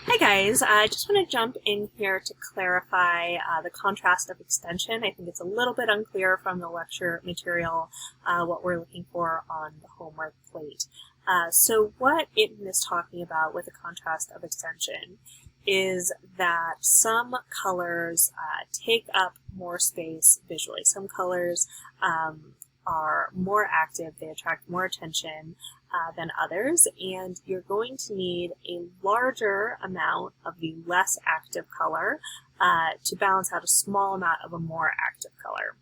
Hi guys, I just want to jump in here to clarify the contrast of extension. I think it's a little bit unclear from the lecture material what we're looking for on the homework plate. So what Itten is talking about with the contrast of extension is that some colors take up more space visually. Some colors are more active, they attract more attention than others, and you're going to need a larger amount of the less active color to balance out a small amount of a more active color.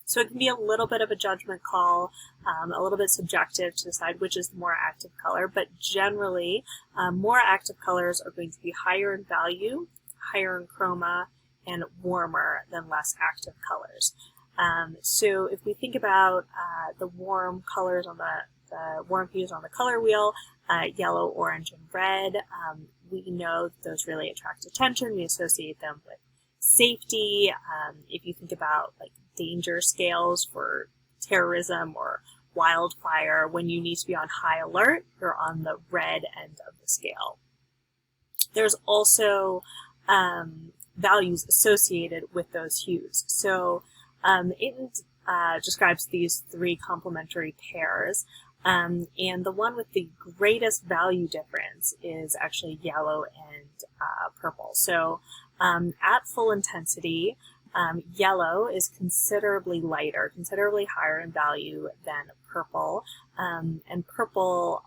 So it can be a little bit of a judgment call, a little bit subjective to decide which is the more active color, but generally more active colors are going to be higher in value, higher in chroma, and warmer than less active colors. So if we think about the warm colors on the warm hues on the color wheel, yellow, orange, and red, we know that those really attract attention. We associate them with safety. If you think about like danger scales for terrorism or wildfire, when you need to be on high alert, you're on the red end of the scale. There's also values associated with those hues. So it describes these three complementary pairs, and the one with the greatest value difference is actually yellow and purple. So at full intensity, yellow is considerably lighter, considerably higher in value than purple, and purple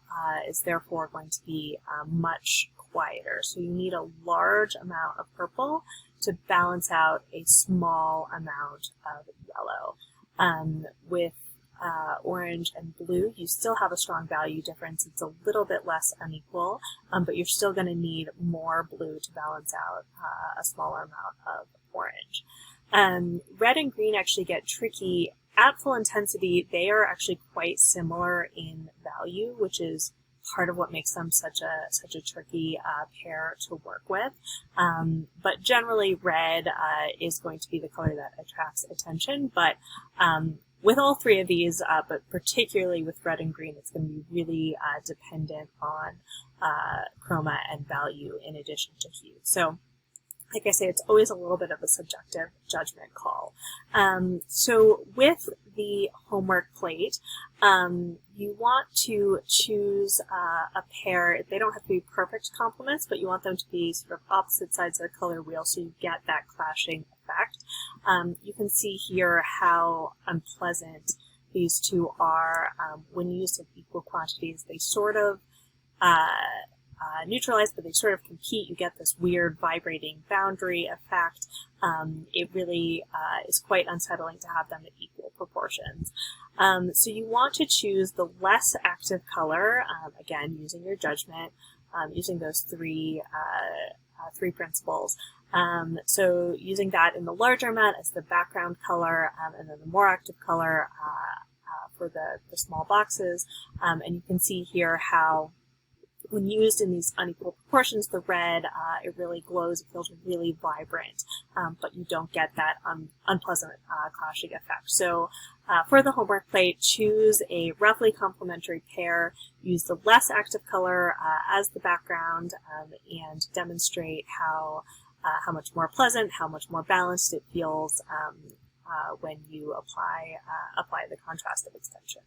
is therefore going to be much quieter. So you need a large amount of purple to balance out a small amount of yellow. With orange and blue, you still have a strong value difference. It's a little bit less unequal, but you're still going to need more blue to balance out a smaller amount of orange. Red and green actually get tricky. At full intensity, they are actually quite similar in value, which is part of what makes them such a tricky pair to work with. But generally, red is going to be the color that attracts attention. But with all three of these, but particularly with red and green, it's going to be really dependent on chroma and value in addition to hue. So, like I say, it's always a little bit of a subjective judgment call. So with the homework plate, you want to choose a pair. They don't have to be perfect complements, but you want them to be sort of opposite sides of the color wheel so you get that clashing effect. You can see here how unpleasant these two are. When used in equal quantities, they sort of neutralize, but they sort of compete. You get this weird vibrating boundary effect. It really is quite unsettling to have them at equal proportions. So you want to choose the less active color, again, using your judgment, using those three principles. So using that in the larger amount as the background color, and then the more active color for the small boxes. And you can see here how when used in these unequal proportions, the red, it really glows, it feels really vibrant, but you don't get that unpleasant clashing effect. So for the homework plate, choose a roughly complementary pair, use the less active color as the background, and demonstrate how much more pleasant, how much more balanced it feels when you apply the contrast of extension.